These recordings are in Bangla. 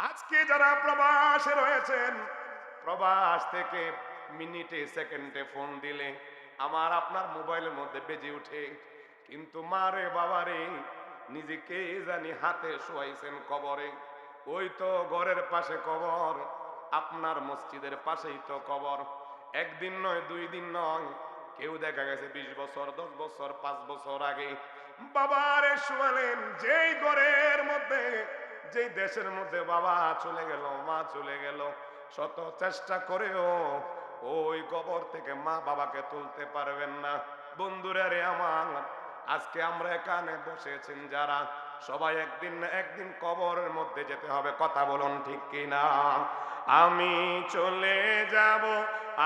আজকে যারা প্রবাসে রয়েছেন, প্রবাস থেকে মিনিটে সেকেন্ডে ফোন দিলে আমার আপনার মোবাইলের মধ্যে বেজে ওঠে, কিন্তু মা রে বাবা রে, নিজেকে জানি হাতে শোয়াইছেন কবরে। ওই তো ঘরের পাশে কবর, আপনার মসজিদের পাশেই তো কবর। একদিন নয়, দুই দিন নয়, কেউ দেখা গেছে 20 বছর, 10 বছর, 5 বছর আগে বাবারে শোয়ালেন যেই ঘরের মধ্যে, যেই দেশের মধ্যে বাবা চলে গেল, মা চলে গেল, শত চেষ্টা করেও ওই কবর থেকে মা বাবাকে তুলতে পারবেন না। বন্ধুরা রে আমার, আজকে আমরা এখানে বসেছেন যারা, সবাই একদিন না একদিন কবরের মধ্যে যেতে হবে। কথা বলুন ঠিক কিনা? আমি চলে যাব,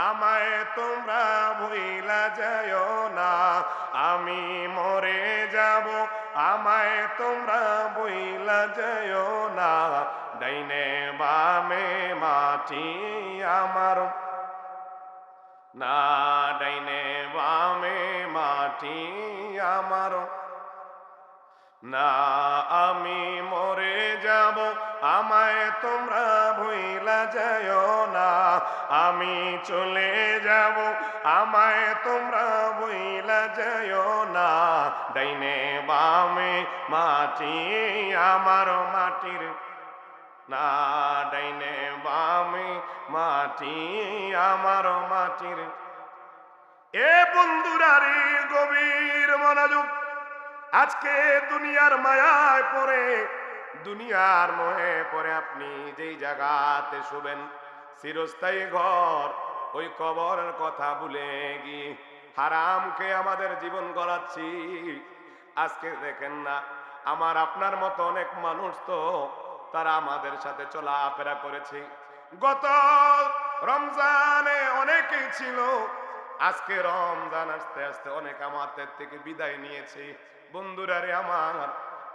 আমায় তোমরা ভুইলা যায়ও না। আমি মরে যাব, আমায় তোমরা ভুইলা যায়ও না। ডাইনে বামে মাটি আমার, না ডাইনে বামে মাটি আমার, না আমি মরে যাব, আমায় তোমরা ভুইলা যায়ও না। আমি চলে যাব, আমায় তোমরা ভুইলা যায়ও না। ডাইনে বামে মাটি আমার, মাটির, না ডাইনে বামে মাটি আমার, মাটির। এ বন্ধুরারে গভীর মনোযোগ, আজকে দুনিয়ার মায়ায় পড়ে, দুনিয়ার মোহে পড়ে আপনি যেই জায়গাতে শুবেন, চিরস্থায়ী ঘর, ওই কবরের কথা ভুলে গিয়ে হারামকে আমাদের জীবন গড়াচ্ছি। আজকে দেখেন না, আমার আপনার মতো অনেক মানুষ তো তারা আমাদের সাথে চলাফেরা করেছে। গত রমজানে অনেকেই ছিল, আজকে রমজান আসতে আসতে অনেক আমাদের থেকে বিদায় নিয়েছে। বন্ধুরা রে আমার,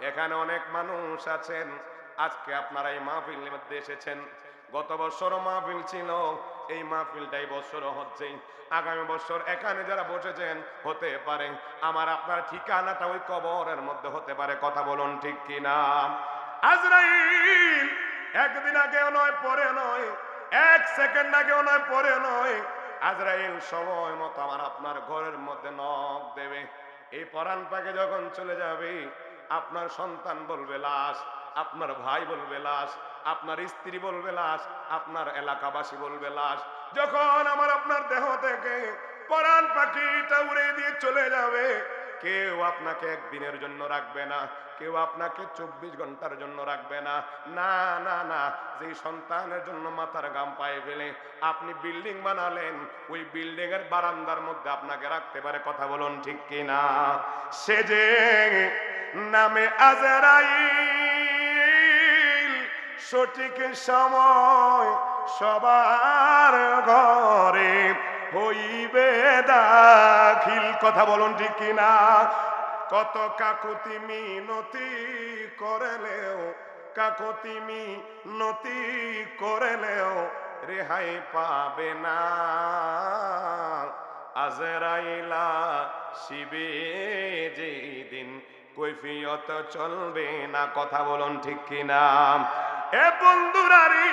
এখানে অনেক মানুষ আছেন, আজকে আপনারা এই মাহফিলের মধ্যে এসেছেন। গত বছরও মাহফিল ছিল, এই মাহফিলটাই বছরও হচ্ছে। আগামী বছর এখানে যারা বসেছেন, হতে পারে আমার আপনার ঠিকানাটা ওই কবরের মধ্যে হতে পারে। কথা বলুন ঠিক কিনা? আজরাইল একদিন আগেও নয়, পরে নয়, এক সেকেন্ড আগেও নয়, পরে নয়, আজরাইল সময় মতো আমার আপনার ঘরের মধ্যে নখ দেবে। এই পরাণ পাকে যখন চলে যাবে, আপনার সন্তান বলবে লাশ, আপনার ভাই বলবে লাশ, আপনার স্ত্রী বলবে লাশ, আপনার এলাকাবাসী বলবে লাশ। যখন আমার আপনার দেহ থেকে পরাণ পাখিটা উড়ে দিয়ে চলে যাবে, কেউ আপনাকে একদিনের জন্য রাখবে না, কেউ আপনাকে 24 ঘন্টার জন্য রাখবে না। না না না, যে সন্তানের জন্য মাথার গাম পায়ে ফেলে আপনি বিল্ডিং বানালেন, ওই বিল্ডিং এর বারান্দার মধ্যে আপনাকে রাখতে পারে। কথা বলুন ঠিক কিনা? সে যে নামে আজরাইল, সঠিক সময় সবার ঘরে হইবে দাখিল। কথা বলুন ঠিক কিনা? কত কাকুতি মিনতি করলেও, কাকুতি মিনতি করলেও রেহাই পাবে না। আজরাইলা শিবে যেদিন কৈফিয়ত চলবে না। কথা বলুন ঠিক কিনা? এ বন্ধুরারি,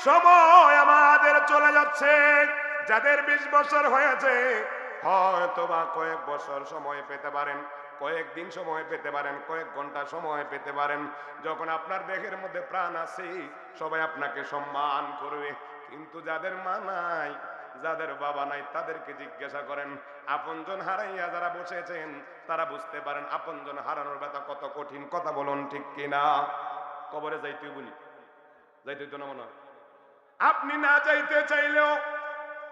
সময় আমাদের চলে যাচ্ছে। যাদের 20 বছর হয়েছে, হয়তো বা কয়েক বছর সময় পেতে পারেন, কয়েকদিন সময় পেতে পারেন, কয়েক ঘন্টা সময় পেতে পারেন। যখন আপনার দেহের মধ্যে প্রাণ আছে, সবাই আপনাকে সম্মান করবে। কিন্তু যাদের মা নাই, যাদের বাবা নাই, তাদেরকে জিজ্ঞাসা করেন। আপনজন হারাইয়া যারা বসেছেন, তারা বুঝতে পারেন আপনজন হারানোর ব্যথা কত কঠিন। কথা বলুন ঠিক কিনা? কবরে যাইতে বলি, যাইতে তো না মনে হয়। আপনি না যাইতে চাইলেও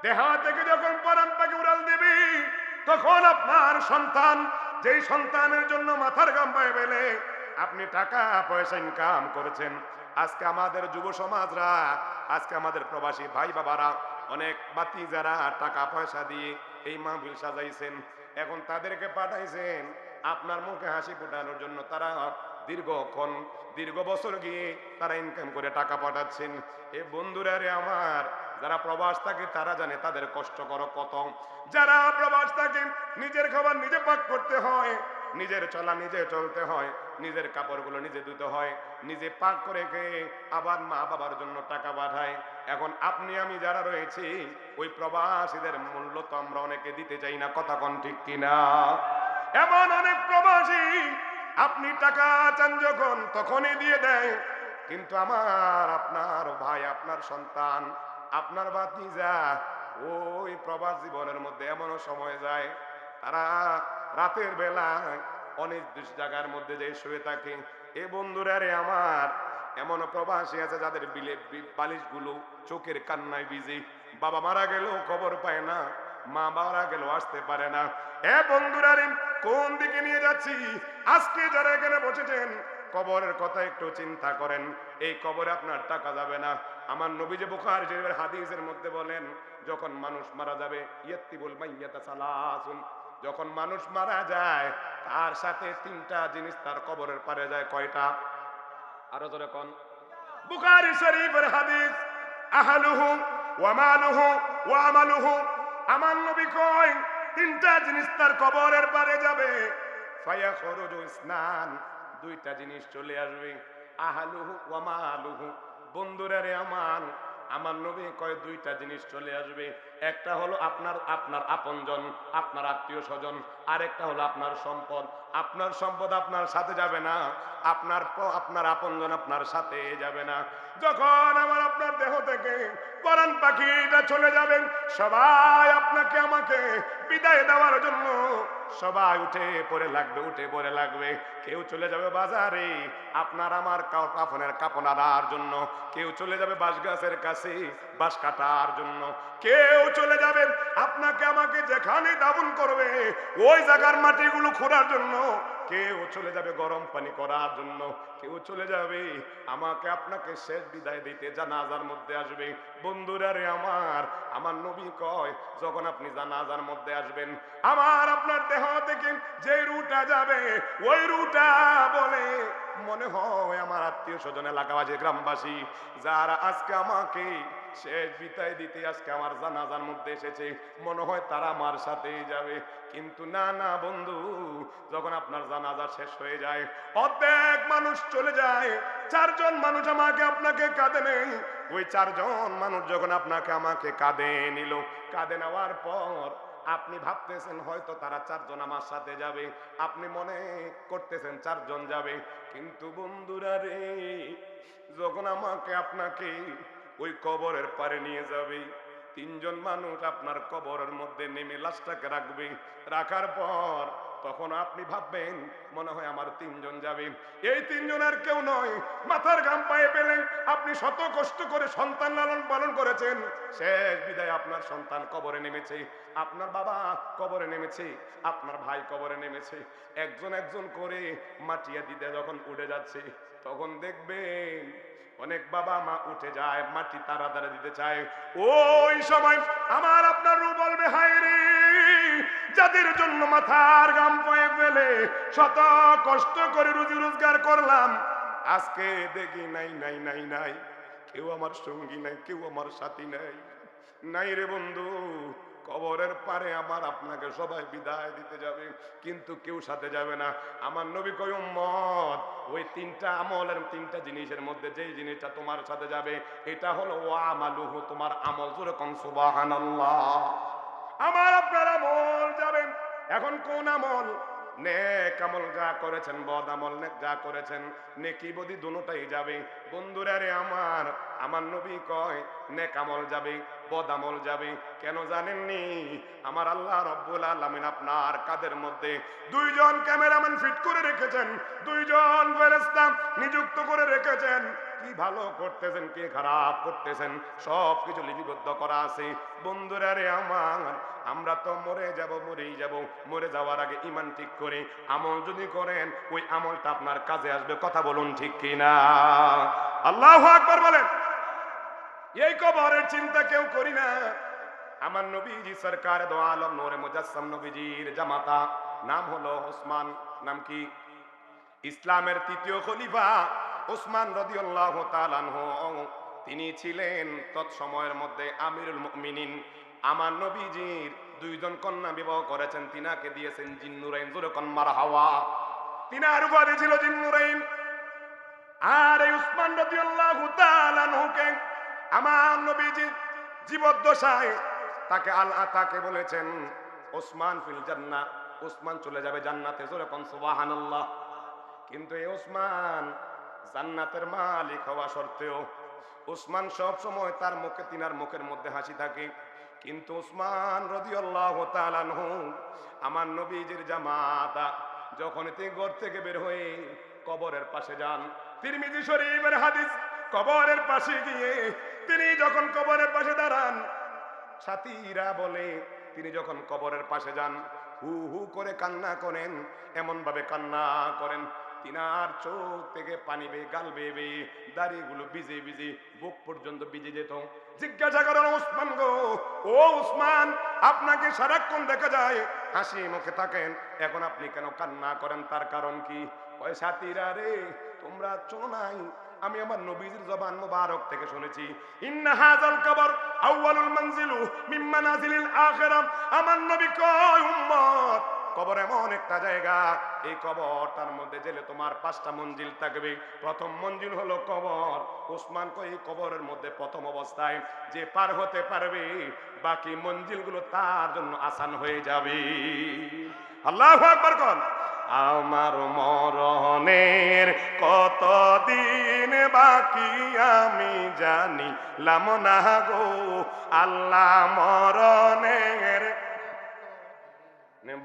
দেহ থেকে যখন পরাণ পাখি উড়াল দিবি, তখন আপনার সন্তান, যেই সন্তানের জন্য মাথার গাম পায়ে ফেলে আপনি টাকা পয়সা ইনকাম করেছেন, আজকে আমাদের যুব সমাজরা, আজকে আমাদের প্রবাসী ভাই বাবারা, অনেক বাতি যারা টাকা পয়সা দিয়ে এই মাহফিল সাজাইছেন, এখন তাদেরকে পাঠাইছেন আপনার মুখে হাসি ফোটানোর জন্য। তারা দীর্ঘক্ষণ, দীর্ঘ বছর গিয়ে তারা ইনকাম করে টাকা পাঠাচ্ছেন। এ বন্ধুরা রে আমার, যারা প্রবাস থাকে তারা জানে তাদের কষ্ট করো কত। যারা প্রবাস থাকে, নিজের খাবার নিজে পাক করতে হয়, নিজের চলা নিজে চলতে হয়, নিজের কাপড়গুলো নিজে ধুতে হয়, নিজে পাক করে খেয়ে আবার মা বাবার জন্য টাকা পাঠায়। এখন আপনি আমি যারা রয়েছি ওই প্রবাসীদের মূল্য তো আমরা অনেকে দিতে চাই না, কথা কোন ঠিক কিনা? এমন অনেক প্রবাসী আপনি টাকা চান যখন তখনই দিয়ে দেয়, কিন্তু আমার আপনার ভাই, আপনার সন্তান, আপনার ভাতিজা ওই প্রবাস জীবনের মধ্যে এমনও সময় যায় তারা রাতের বেলায় অনেক জায়গার মধ্যে যে শুয়ে থাকে। এ বন্ধুরা রে আমার, এমন প্রবাসী আছে যাদের বালিশগুলো চোখের কান্নায় ভিজে। বাবা মারা গেলেও খবর পায় না, মা মারা গেলেও আসতে পারে না। এ বন্ধুরা রে, কোন দিকে নিয়ে যাচ্ছি? আজকে যারা এখানে বসেছেন কবরের কথা একটু চিন্তা করেন। এই কবরে আপনার টাকা যাবে না। আমার নবী যে বুখারী শরীফের হাদিসের মধ্যে বলেন, যখন মানুষ মারা যাবে ইয়াত্তিবুল মাইয়াতা সালাসুন, যখন মানুষ মারা যায় তার সাথে তিনটা জিনিস তার কবরের পারে যায়। কয়টা? আরো জোরে কোন। বুখারী শরীফের হাদিস, আহলুহু ওয়া মালুহু ওয়া আমালুহু। আমার নবী কয় তিনটা জিনিস তার কবরের পারে যাবে। ফায়াখরুজু ইসনান, দুইটা জিনিস চলে আসবে। আহলুহু ওয়া মালুহু, বন্ধুরা রে আমার নবী কয় দুইটা জিনিস চলে আসবে। একটা হলো আপনার আপনজন, আপনার আত্মীয় স্বজন, আর একটা হলো আপনার সম্পদ। আপনার সম্পদ আপনার সাথে যাবে না, আপনার আপনজন আপনার সাথে যাবে না। যখন আমার আপনার দেহ থেকে পরাণ পাখিটা চলে যাবেন, সবাই আপনাকে আমাকে বিদায় দেওয়ার জন্য সবাই উঠে পড়ে লাগবে। কেউ চলে যাবে বাজারে আপনার আমার কাফনের কাপড় আনার জন্য, কেউ চলে যাবে বাঁশ গাছের কাছে বাঁশ কাটার জন্য, কেউ চলে যাবে আপনাকে আমাকে যেখানে দাফন করবে ওই জায়গার মাটিগুলো খোঁড়ার জন্য, কেউ চলে যাবে গরম পানি করার জন্য, কেউ চলে যাবে আমাকে আপনাকে শেষ বিদায় দিতে জানাজার মধ্যে আসবে। বন্ধুরা রে আমার নবী কয় যখন আপনি জানাজার মধ্যে আসবেন, আমার আপনার দেহ থেকে যে রুটা যাবে ওই রুটা বলে মনে হয় আমার আত্মীয় স্বজন, এলাকাবাসী, গ্রামবাসী যারা আজকে আমাকে শেষ বিদায় দিতে আজকে আমার জানাজার মধ্যে এসেছে, মনে হয় তারা আমার সাথেই যাবে। কিন্তু না না বন্ধু, যখন আপনার জানাজা শেষ হয়ে যায় অর্ধেক মানুষ চলে যায়, চারজন মানুষ আমাকে আপনাকে কাঁদে নেই। ওই চারজন মানুষ যখন আপনাকে আমাকে কাঁদে নিল, কাঁদে নেওয়ার পর আপনি ভাবতেছেন হয়তো তারা চারজন আমার সাথে যাবে, আপনি মনে করতেছেন চারজন যাবে, কিন্তু বন্ধুরা রে যখন আমাকে আপনাকে ওই কবরের পারে নিয়ে যাবে, তিনজন মানুষ আপনার কবরের মধ্যে নেমে লাশটাকে রাখবে। রাখার পর তখন আপনি ভাববেন মনে হয় আমার তিনজন যাবে। এই তিনজনের কেউ নয়, মাথার ঘাম পায়ে পেলেন আপনি শত কষ্ট করে সন্তান লালন পালন করেছেন, শেষ বিদায় আপনার সন্তান কবরে নেমেছে, আপনার বাবা কবরে নেমেছে, আপনার ভাই কবরে নেমেছে, একজন একজন করে মাটিয়া দিতে যখন উঠে যাচ্ছে তখন দেখবেন অনেক বাবা মা উঠে যায়, মাটি তাড়াতাড়ি দিতে চায়। ওই সময় আমার আপনার রূপ বলবে হায় রে, যাদের জন্য মাথার ঘাম পায়ে ফেলে শত কষ্ট করে রুজি রোজগার করলাম, আজকে দেখি নাই নাই নাই নাই, কেউ আমার সঙ্গী নাই, কেউ আমার সাথী নাই, নাই রে বন্ধু। কবরের পারে আমার আপনাকে সবাই বিদায় দিতে যাবে, কিন্তু কেউ সাথে যাবে না। আমার নবী কয় উম্মত, ওই তিনটা আমলের তিনটা জিনিসের মধ্যে যেই জিনিসটা তোমার সাথে যাবে এটা হলো ওয়া আমালুহু, তোমার আমল। যেরকম সুবহানাল্লাহ, আমার আপনার আমল যাবে। এখন কোন আমল? নেক আমল যা করেছেন, বদ আমল যা করেছেন, নেকি বদি দুটোটাই যাবে। বন্ধুরা রে আমার নবী কয় নেক আমল যাবে, বদ আমল যাবে। কেন জানেননি? আমার আল্লাহ রাব্বুল আলামিন আপনার কাদের মধ্যে দুইজন ক্যামেরাম্যান ফিট করে রেখেছেন, দুইজন ফেরেশতা নিযুক্ত করে রেখেছেন। কি ভালো করতেছেন, কি খারাপ করতেছেন, সব কিছু লিপিবদ্ধ করা আছে। বন্ধুরা রে আমরা তো মরেই যাব, মরে যাওয়ার আগে ঈমান ঠিক করে আমল যদি করেন ওই আমলটা আপনার কাজে আসবে। কথা বলুন ঠিক কিনা? আল্লাহু আকবার বলেন। এই কবরের চিন্তা কেউ করি না। আমার নবীজি সরকার দো আলম নূরে মুজাসসাম নবীজির জামাতা নাম হলো ওসমান। নাম কি? ইসলামের তৃতীয় খলিফা ওসমান রাদিয়াল্লাহু তাআলা আনহু, তিনি ছিলেন তৎসময়ের মধ্যে আমিরুল মুমিনিন। আমার নবীজির দুইজন কন্যা বিবাহ করেছেন, তিনাকে দিয়েছেন জিন্নুরাইন। জোরে কোন মারহাবা। তিনার উপাধি ছিল জিন্নুরাইন। আর এই উসমান রাদিয়াল্লাহু তাআলা আনহুকে আমার নবীজি জীবদ্দশায় তাকে বলেছেন ওসমান ফিল জান্নাহ, ওসমান চলে যাবে জান্নাতে, জোরে কোন সুবহানাল্লাহ। কিন্তু এই ওসমান জান্নাতের মালিক হওয়া সত্ত্বেও ওসমান সব সময় তার মুখে, তিনার মুখের মধ্যে হাসি থাকে। কিন্তু ওসমান রাদিয়াল্লাহু তাআলা আনহু আমার নবীজির জামাতা যখন তিনি ঘর থেকে বের হয়ে কবরের পাশে যান, তিরমিজি শরীফের হাদিস, কবরের পাশে গিয়ে তিনি যখন কবরের পাশে দাঁড়ান, সাথীরা বলে তিনি যখন কবরের পাশে যান হু হু করে কান্না করেন, এমন ভাবে কান্না করেন তিনার চোখ থেকে পানি বেয়ে, গাল বেয়ে বেয়ে দাড়িগুলো ভিজে ভিজে বুক পর্যন্ত ভিজে যেত। জিজ্ঞাসা করেন ওসমান গো, ও ওসমান, আপনাকে সারাক্ষণ দেখা যায় হাসি মুখে থাকেন, এখন আপনি কেন কান্না করেন, তার কারণ কি? ওই সাথীরা রে, তোমরা শোনো নাই, আমি আমার নবীজির জবান মুবারক থেকে শুনেছি, ইন্না হাযাল কবর আউয়ালুল মানজিলু মিন মানাজিলিল আখিরাহ। আমার নবী কয়, উম্মত, কবর এমন একটা জায়গা, এই কবরটার মধ্যে গেলে তোমার 5টা মঞ্জিল থাকবে। প্রথম মঞ্জিল হলো কবর। ওসমান কয়, এই কবরের মধ্যে প্রথম অবস্থায় যে পার হতে পারবে, বাকি মঞ্জিলগুলো তার জন্য আসান হয়ে যাবে। আল্লাহু আকবার কোন। আমার মরণের কতদিন বাকি আমি জানিলাম না গো, আল্লাহ মরণের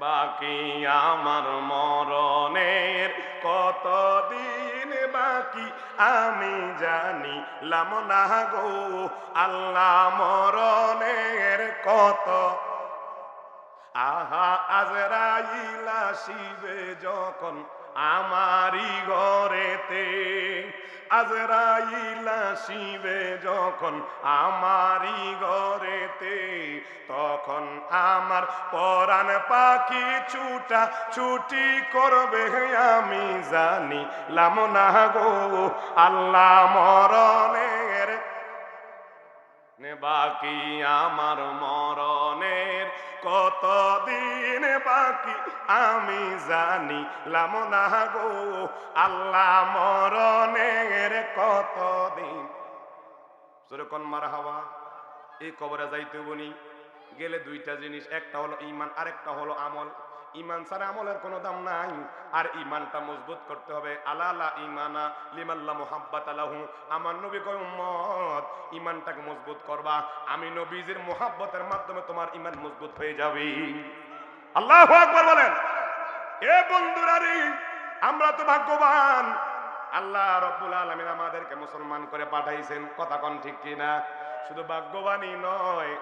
বাকি, আমার মরণের কতদিন বাকি আমি জানিলাম না গো, আল্লাহ মরণের কত। আহা আজরাইল আসিবে যখন আমারি ঘরেতে, আজরাইল আসিবে যখন আমারি ঘরেতে, তখন আমার পরাণ পাখি ছুটা ছুটি করবে আমি জানিলাম না গো, আল্লাহ মরণের বাকি, আমার মরণের কতদিন বাকি আমি জানিলাম না গো, আল্লাহ মরণের কতদিন। যেরকম মারহাবা। এই কবরে যাইতে বনি গেলে 2টা জিনিস, একটা হলো ঈমান, আরেকটা হলো আমল। ঈমান ছাড়া আমলের কোনো দাম নাই, আর ঈমানটা মজবুত করতে হবে। আলা ঈমানা লিমান লা মুহাব্বাতা লাহু। আমার নবী কয়, উম্মত, ঈমানটাকে মজবুত করবা, আমি নবীজির মুহাব্বতের মাধ্যমে তোমার ঈমান মজবুত হয়ে যাবে। আল্লাহু আকবার বলেন। এ বন্ধুরা রে, আমরা তো ভাগ্যবান, আল্লাহ রাব্বুল আলামিন আমাদেরকে মুসলমান করে পাঠাইছেন, কথা কোন ঠিক কি না? শুধু ভাগ্যবানই নয়,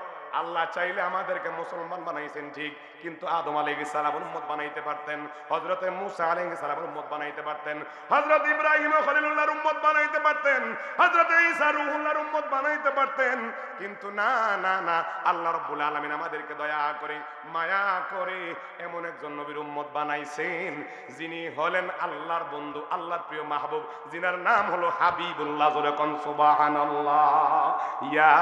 আল্লাহ চাইলে আমাদেরকে মুসলমান বানাইছেন ঠিক, কিন্তু আদম আলাইহিস সালামের উম্মত বানাইতে পারতেন, হযরতে মূসা আলাইহিস সালামের উম্মত বানাইতে পারতেন, হযরত ইব্রাহিম খলিলুল্লাহর উম্মত বানাইতে পারতেন, হযরতে ঈসা রূহুল্লাহর উম্মত বানাইতে পারতেন, কিন্তু না না না, আল্লাহ রাব্বুল আলামিন আমাদেরকে দয়া করে, মায়া করে এমন একজন নবীর উম্মত বানাইছেন, যিনি হলেন আল্লাহর বন্ধু, আল্লাহর প্রিয় মাহবুব, যিনার নাম হলো হাবিবুল্লাহ। জোরে কোন সুবহানাল্লাহ। ইয়া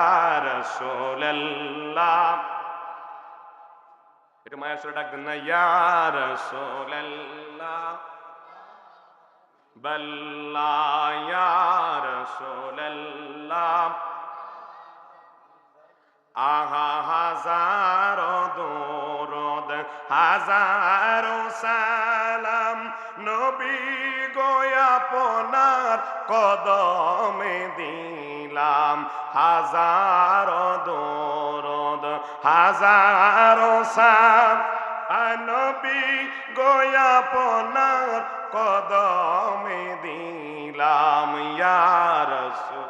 রাসূলুল্লাহ, এটা মায়ের সুরে ডাক দেন না, ইয়া রাসূলুল্লাহ, বাল্লা ইয়া রাসূলুল্লাহ। আহা হাজারো দরুদ হাজারো সালাম, নবী গো আপনার কদমে দিলাম, হাজারো দরুদ হাজারো সালাম, নবী গো আপনার কদমে দিলাম, ইয়া রাসূল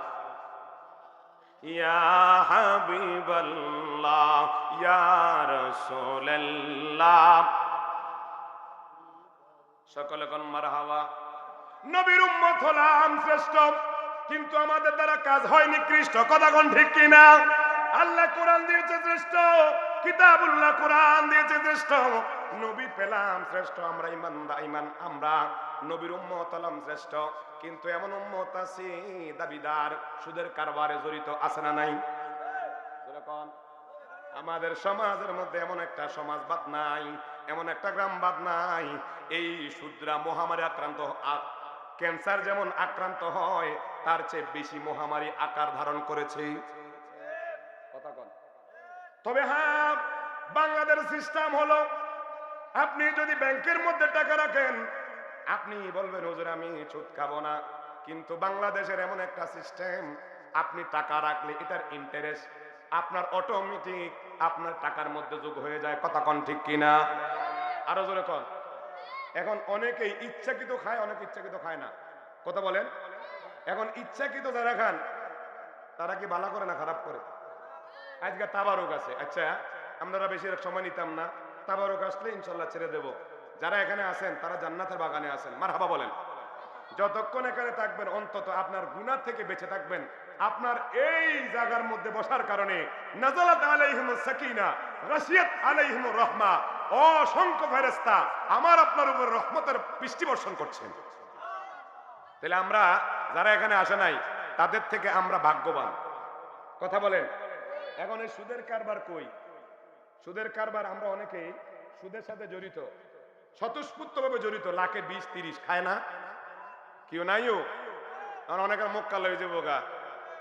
ইয়া হাবিবাল্লাহ, ইয়া রাসূলুল্লাহ। সকলে কোন মারহাবা। নবীর উম্মত হলাম শ্রেষ্ঠ, কিন্তু আমাদের দ্বারা কাজ হয় নিকৃষ্ট, কথা কোন ঠিক কিনা? আল্লাহ কোরআন দিয়েছে শ্রেষ্ঠ, কিতাবুল্লাহ কোরআন দিয়েছে শ্রেষ্ঠ, নবী পেলাম শ্রেষ্ঠ, আমরা আমরা নবীর উম্মত হলাম শ্রেষ্ঠ, কিন্তু এমন উম্মত আছে দাবিদার, সুদের কারবারে জড়িত, আছে না নাই? আমাদের সমাজের মধ্যে এমন একটা সমাজবাদ নাই, এমন একটা গ্রামবাদ নাই, এই সুদরা মহামারী আক্রান্ত, ক্যান্সার যেমন আক্রান্ত হয় তার চেয়ে বেশি মহামারী আকার ধারণ করেছে। কথা বল। তবে হ্যাঁ, বাংলাদেশ সিস্টেম হলো, আপনি যদি ব্যাংকের মধ্যে টাকা রাখেন আপনি বলবেন হুজুর আমি সুদ খাবো না, কিন্তু বাংলাদেশের এমন একটা সিস্টেম, আপনি টাকা রাখলে এটার ইন্টারেস্ট আপনার অটোমেটিক আপনার টাকার মধ্যে যোগ হয়ে যায়। কথা কন ঠিক কিনা? আরো জোরে কন। এখন অনেকেই ইচ্ছাকৃত খায়, অনেকে ইচ্ছাকৃত খায় না। কথা বলেন। এখন ইচ্ছাকৃত যারা খান তারা কি ভালো করে না খারাপ করে? আজকে তাবারুক আছে, আচ্ছা আমরা বেশি সময় নিতাম না, তাবারুক আসলে ইনশাল্লাহ ছেড়ে দেব। যারা এখানে আছেন তারা জান্নাতের বাগানে আছেন, মারহাবা বলেন। যতক্ষণ এখানে থাকবেন অন্তত আপনার গুনাহ থেকে বেঁচে থাকবেন। আপনার এই জায়গার মধ্যে বসার কারণে নাযালাত আলাইহিমুস সাকিনা গাশিয়াত আলাইহিমুর রাহমা, অসংখ্য ফেরেশতা আমার আপনার উপর রহমতের বৃষ্টি বর্ষণ করছেন। তাহলে আমরা যারা এখানে আসে নাই তাদের থেকে আমরা ভাগ্যবান। কথা বলেন। এখন এই সুদের কারবার কই? সুদের কারবার আমরা অনেকেই সুদের সাথে জড়িত, স্বতঃস্ফূর্তভাবে জড়িত, লাখে 20-30 খায় না কেউ নাইও। কারণ অনেকের মুখ কালো হয়ে যাবো গা,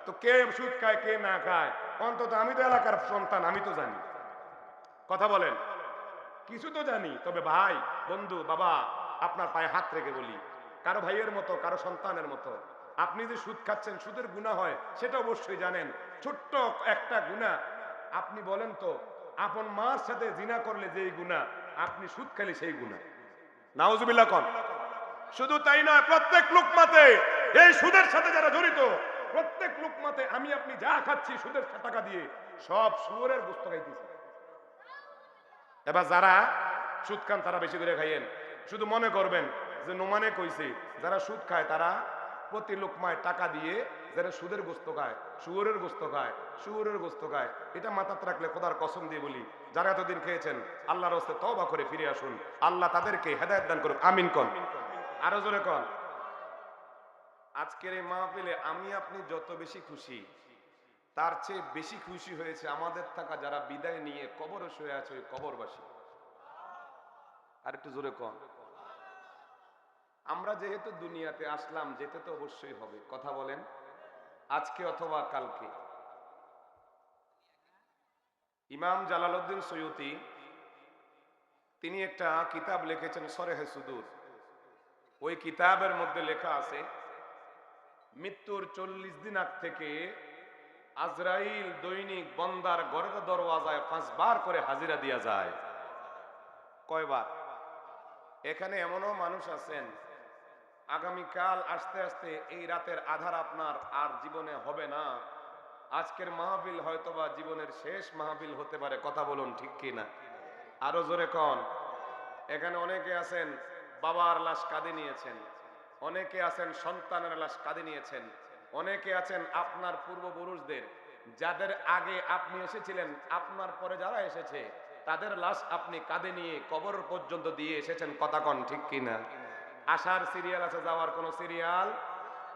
তো কে সুদ খায় কে না খায়, অন্তত আমি তো এলাকার সন্তান, আমি তো জানি। কথা বলেন। কিছু তো জানি। তবে ভাই, বন্ধু, বাবা, আপনার পায়ে হাত রেখে বলি, কারো ভাইয়ের মতো কারো সন্তানের মতো আপনি যে সুদ খাচ্ছেন, সুদের গুনাহ হয় সেটা অবশ্যই জানেন। ছোট্ট একটা গুনাহ, আপনি বলেন তো আপন মার সাথে জিনা করলে যেই গুনাহ, আপনি সুদ খেলে সেই গুনাহ। নাউজুবিল্লাহ কন। শুধু তাই নয়, প্রত্যেক লুকমাতে এই সুদের সাথে যারা জড়িত, প্রত্যেক লুকমাতে আমি আপনি যা খাচ্ছি সুদের টাকা দিয়ে, সব শুয়োরের গোশত খাইতেছি। এবার যারা সুদ খান তারা বেশি করে খাইয়েন। শুধু মনে করবেন যে নোমানে কইছে যারা সুদ খায় তারা প্রতি লোকমায় টাকা দিয়ে যারা সুদের গোশত খায়, শুয়োরের গোশত খায়, শুয়োরের গোশত খায়। এটা মাথাতে রাখলে খোদার কসম দিয়ে বলি, যারা এতদিন খেয়েছেন আল্লাহর রাস্তে তওবা করে ফিরে আসুন। আল্লাহ তাদেরকে হেদায়েত দান করুন। আমিন কন। আরো জোরে কন। আজকের এই মাহফিলে আমি আপনি যত বেশি খুশি, তার চেয়ে বেশি খুশি হয়েছে আমাদের থাকা যারা বিদায় নিয়ে কবরে শুয়ে আছে ওই কবরবাসী। আর একটু জোরে কন। আমরা যেহেতু দুনিয়াতে আসলাম, যেতে তো অবশ্যই হবে। কথা বলেন। আজকে অথবা কালকে। ইমাম জালালউদ্দিন সৈয়ুতি তিনি একটা কিতাব লিখেছেন সরেহে সুদূর। ওই কিতাবের মধ্যে লেখা আছে মৃত্যুর 40 দিন আগ থেকে আজরাইল দৈনিক বন্দার ঘরের দরওয়াজায় 5 বার করে হাজিরা দিয়া যায়। কয়বার? এখানে এমনও মানুষ আছেন আগামীকাল আস্তে আস্তে এই রাতের আধার আপনার আর জীবনে হবে না। আজকের মাহফিল হয়তোবা জীবনের শেষ মাহফিল হতে পারে। কথা বলুন ঠিক কিনা? আরো জোরে কন। এখানে অনেকে আছেন বাবার লাশ কাঁধে নিয়েছেন, অনেকে আছেন সন্তানের লাশ কাঁধে নিয়েছেন, অনেকে আছেন আপনার পূর্বপুরুষদের যাদের আগে আপনি এসেছিলেন, আপনার পরে যারা এসেছে তাদের লাশ আপনি কাঁধে নিয়ে কবর পর্যন্ত দিয়ে এসেছেন। কথা কন ঠিক কিনা? আসার সিরিয়াল আছে, যাওয়ার কোনো সিরিয়াল,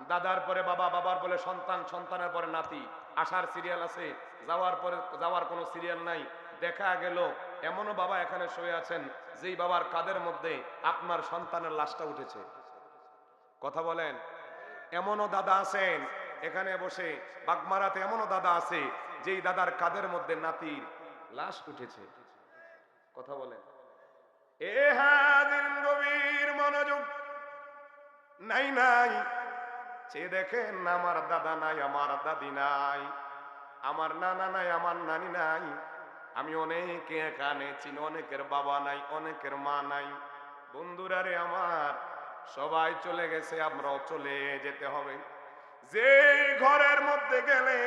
দাদার পরে বাবা, বাবার পরে সন্তান, সন্তানের পরে নাতি, আসার সিরিয়াল আছে, যাওয়ার পরে যাওয়ার কোনো সিরিয়াল নাই। দেখা গেল এমনও বাবা এখানে শুয়ে আছেন যেই বাবার কাঁধের মধ্যে আপনার সন্তানের লাশটা উঠেছে। কথা বলেন। এমনও দাদা আছেন এখানে বসে বাগমারাতে, এমনও দাদা আছে যেই দাদার কাঁধের মধ্যে নাতির লাশ উঠেছে। কথা বলেন। এ হাজির গভীর মনোযোগ। নাই নাই সে দেখেন আমার দাদা নাই, আমার দাদি নাই, আমার নানা নাই, আমার নানি নাই। আমি অনেকে এখানে চিনি, অনেকের বাবা নাই, অনেকের মা নাই। বন্ধুরা রে আমার, সবাই চলে গেছে, আমরাও চলে যেতে হবে। যে ঘরের মধ্যে গেলে